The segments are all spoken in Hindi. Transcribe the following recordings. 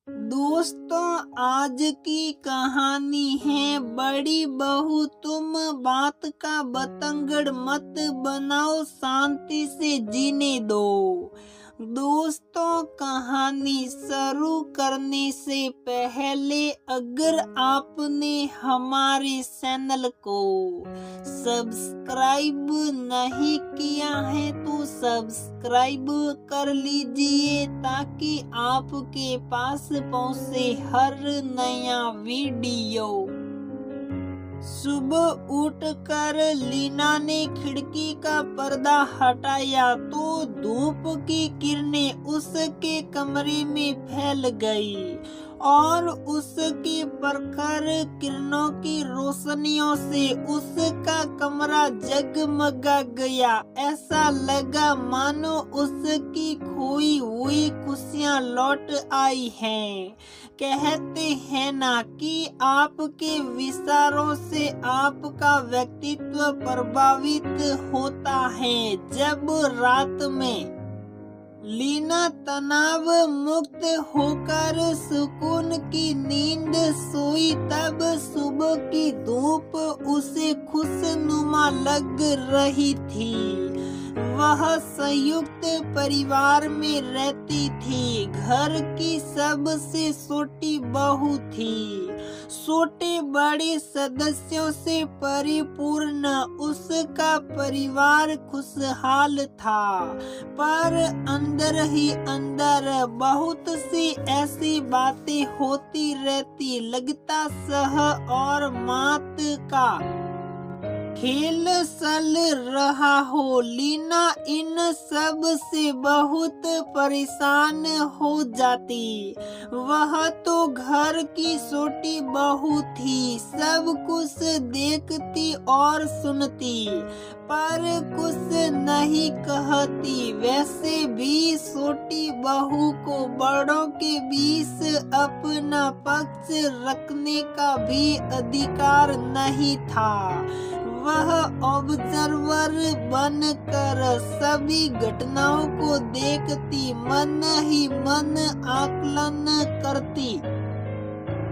दोस्तों, आज की कहानी है बड़ी बहू तुम बात का बतंगड़ मत बनाओ, शांति से जीने दो। दोस्तों, कहानी शुरू करने से पहले अगर आपने हमारे चैनल को सब्सक्राइब नहीं किया है तो सब्सक्राइब कर लीजिए ताकि आपके पास पहुंचे हर नया वीडियो। सुबह उठकर लीना ने खिड़की का पर्दा हटाया तो धूप की किरणें उसके कमरे में फैल गई और उसकी प्रखर किरणों की रोशनियों से उसका कमरा जगमगा गया। ऐसा लगा मानो उसकी खोई हुई खुशियां लौट आई हैं। कहते हैं ना कि आपके विचारों से आपका व्यक्तित्व प्रभावित होता है। जब रात में लीना तनाव मुक्त होकर सुकून की नींद सोई तब सुबह की धूप उसे खुशनुमा लग रही थी। वह संयुक्त परिवार में रहती थी, घर की सबसे छोटी बहू थी। छोटे बड़े सदस्यों से परिपूर्ण उसका परिवार खुशहाल था, पर अंदर ही अंदर बहुत सी ऐसी बातें होती रहती, लगता सह और मात का खेल चल रहा हो। लीना इन सब से बहुत परेशान हो जाती। वह तो घर की छोटी बहू थी, सब कुछ देखती और सुनती, पर कुछ नहीं कहती। वैसे भी छोटी बहू को बड़ों के बीच अपना पक्ष रखने का भी अधिकार नहीं था। वह ऑब्जर्वर बनकर सभी घटनाओं को देखती, मन ही मन आकलन करती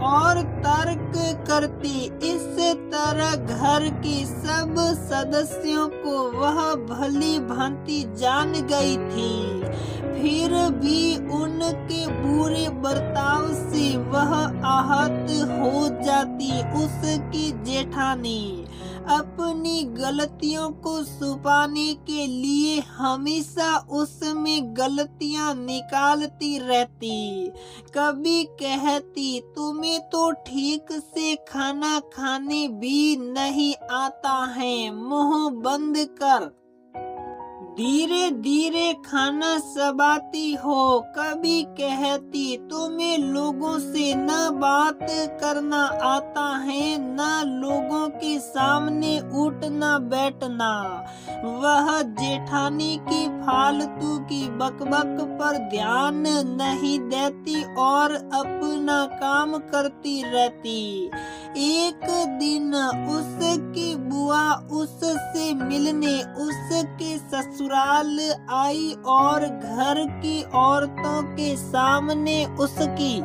और तर्क करती। इस तरह घर के सब सदस्यों को वह भली भांति जान गई थी। फिर भी उनके बुरे बर्ताव से वह आहत हो जाती। उसकी जेठानी अपनी गलतियों को छुपाने के लिए हमेशा उसमें गलतियां निकालती रहती। कभी कहती, तुम्हें तो ठीक से खाना खाने भी नहीं आता है, मुंह बंद कर। धीरे धीरे खाना चबाती हो। कभी कहती, तुम्हें लोगों से न बात करना आता है, न लोगों के सामने उठना बैठना। वह जेठानी की फालतू की बकबक पर ध्यान नहीं देती और अपना काम करती रहती। एक दिन उसकी बुआ उससे मिलने उसके ससुराल आई और घर की औरतों के सामने उसकी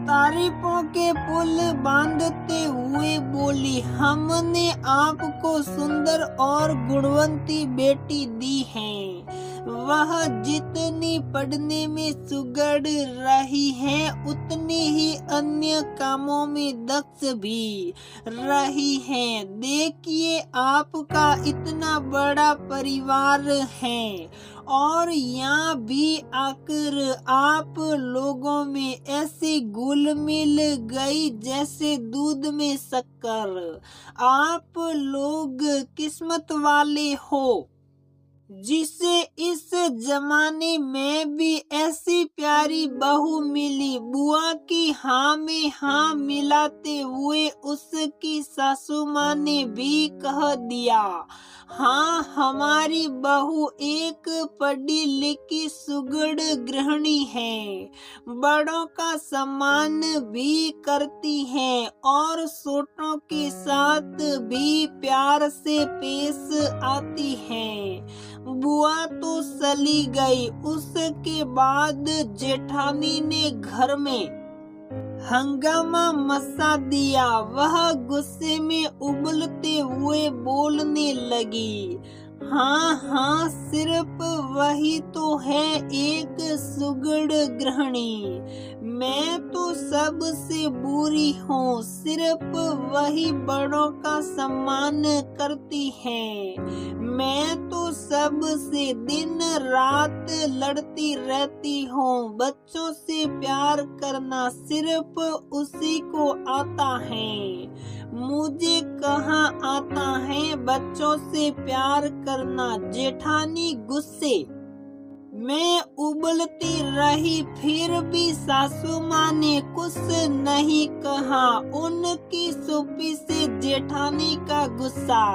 तारीफों के पुल बांधते हुए बोली, हमने आपको सुंदर और गुणवंती बेटी दी है। वह जितनी पढ़ने में सुगड़ रही है उतनी ही अन्य कामों में दक्ष भी रही है। देखिए, आपका इतना बड़ा परिवार है और यहाँ भी आकर आप लोगों में ऐसी घुल मिल गई जैसे दूध में शक्कर। आप लोग किस्मत वाले हो जिसे इस जमाने में भी ऐसी प्यारी बहू मिली। बुआ की हाँ में हाँ मिलाते हुए उसकी सासू माँ ने भी कह दिया, हाँ, हमारी बहू एक पढ़ी लिखी सुगढ़ गृहिणी है, बड़ों का सम्मान भी करती है और छोटों के साथ भी प्यार से पेश आती है। बुआ तो चली गई। उसके बाद जेठानी ने घर में हंगामा मचा दिया। वह गुस्से में उबलते हुए बोलने लगी, हाँ हाँ, सिर्फ वही तो है एक सुगड़ गृहिणी। मैं तो सबसे बुरी हूँ, सिर्फ वही बड़ों का सम्मान करती है। मैं तो सबसे दिन रात लड़ती रहती हूँ। बच्चों से प्यार करना सिर्फ उसी को आता है। मुझे कहाँ आता है बच्चों से प्यार करना। जेठानी गुस्से में उबलती रही, फिर भी सासू माँ ने कुछ नहीं कहा। उनकी चुप्पी से जेठानी का गुस्सा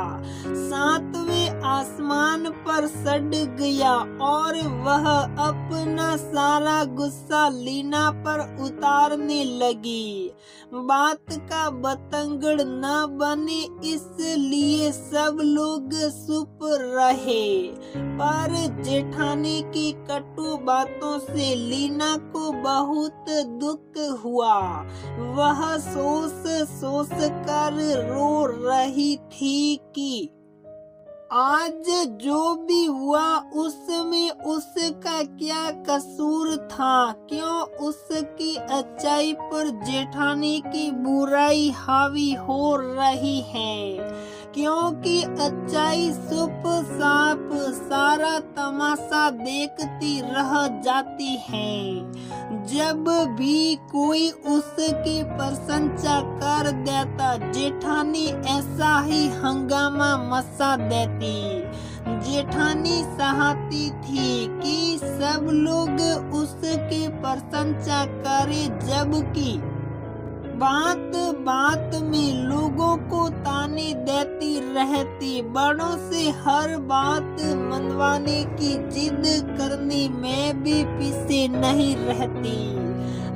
सातवें आसमान पर चढ़ गया और वह अपना सारा गुस्सा लीना पर उतारने लगी। बात का बतंगड़ न बने इसलिए सब लोग चुप रहे, पर जेठानी की कटु बातों से लीना को बहुत दुख हुआ। वह सोच सोच कर रो रही थी कि आज जो भी हुआ उसमें उसका क्या कसूर था। क्यों उसकी अच्छाई पर जेठानी की बुराई हावी हो रही है, क्योंकि अच्छाई चुप साप सारा तमाशा देखती रह जाती है। जब भी कोई उसकी प्रशंसा कर देता, जेठानी ऐसा ही हंगामा मचा देती। जेठानी चाहती थी कि सब लोग उसकी प्रशंसा करें, जबकि बात बात में लोगों को ताने देती रहती। बड़ों से हर बात मनवाने की जिद करने में भी पीछे नहीं रहती।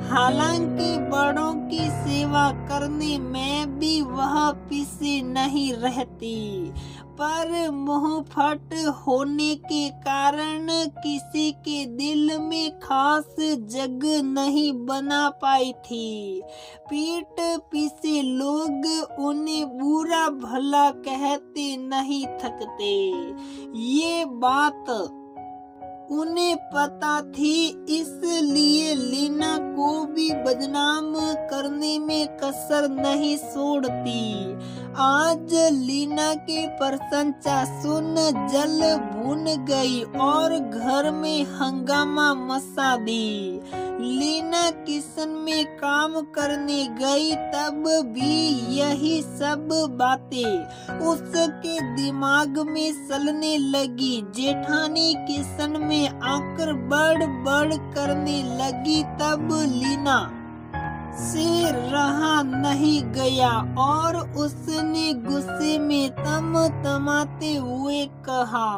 हालांकि बड़ों की सेवा करने में भी वह पीछे नहीं रहती, पर मुंहफट होने के कारण किसी के दिल में खास जगह नहीं बना पाई थी। पीठ पीछे लोग उन्हें बुरा भला कहते नहीं थकते। ये बात उन्हें पता थी, इसलिए लीना को भी बदनाम करने में कसर नहीं छोड़ती। आज लीना की प्रशंसा सुन जल भून गई और घर में हंगामा मचा दी। लीना किचन में काम करने गई, तब भी यही सब बातें उसके दिमाग में चलने लगी। जेठानी किचन में आकर बड़ करने लगी, तब लीना से रहा नहीं गया और उसने गुस्से में तमाते हुए कहा,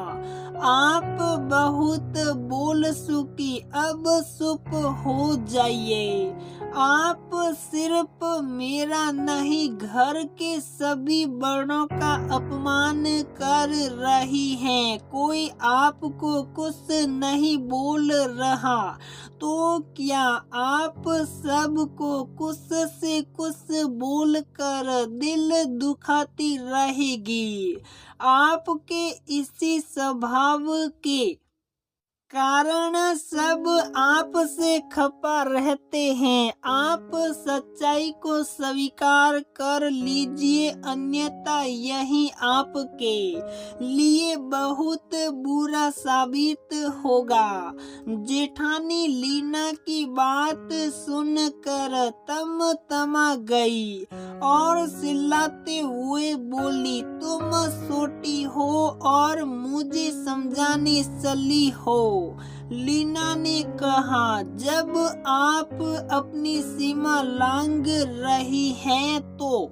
आप बहुत बोल चुकी, अब चुप हो जाइए। आप सिर्फ मेरा नहीं, घर के सभी बड़ों का अपमान कर रही हैं। कोई आपको कुछ नहीं बोल रहा तो क्या आप सबको कुछ से कुछ बोल कर दिल दुखाती रहेगी। आपके इसी स्वभाव के कारण सब आपसे खपा रहते हैं। आप सच्चाई को स्वीकार कर लीजिए, अन्यथा यही आपके लिए बहुत बुरा साबित होगा। जेठानी लीना की बात सुनकर तमा गई और चिल्लाते हुए बोली, तुम छोटी हो और मुझे समझाने चली हो। लीना ने कहा, जब आप अपनी सीमा लांघ रही हैं तो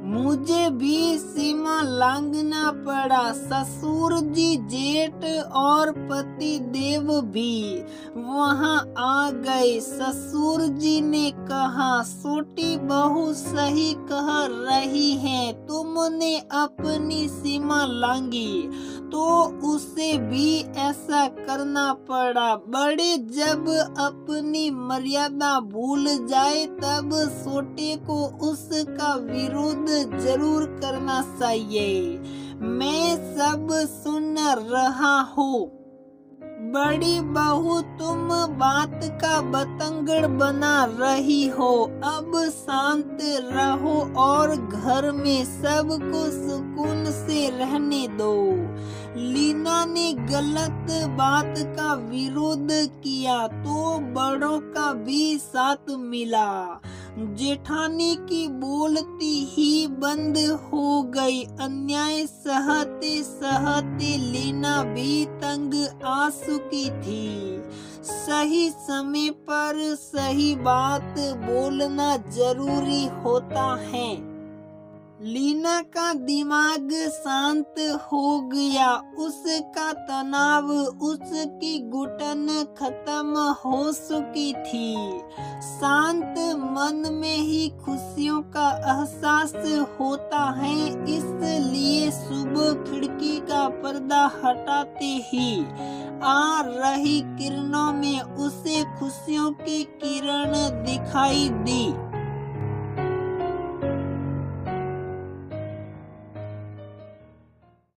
मुझे भी सीमा लांघना पड़ा। ससुर जी, जेठ और पति देव भी वहां आ गए। ससुर जी ने कहा, छोटी बहू सही कह रही है, तुमने अपनी सीमा लांघी तो उसे भी ऐसा करना पड़ा। बड़े जब अपनी मर्यादा भूल जाए तब छोटे को उसका विरोध जरूर करना चाहिए। मैं सब सुन रहा हूँ। बड़ी बहू तुम बात का बतंगड़ बना रही हो। अब शांत रहो और घर में सबको सुकून से रहने दो। लीना ने गलत बात का विरोध किया तो बड़ों का भी साथ मिला। जेठानी की बोलती ही बंद हो गई। अन्याय सहते सहते लीना भी तंग आ चुकी थी। सही समय पर सही बात बोलना जरूरी होता है। लीना का दिमाग शांत हो गया। उसका तनाव, उसकी घुटन खत्म हो चुकी थी। शांत मन में ही खुशियों का एहसास होता है। इसलिए सुबह खिड़की का पर्दा हटाते ही आ रही किरणों में उसे खुशियों की किरण दिखाई दी।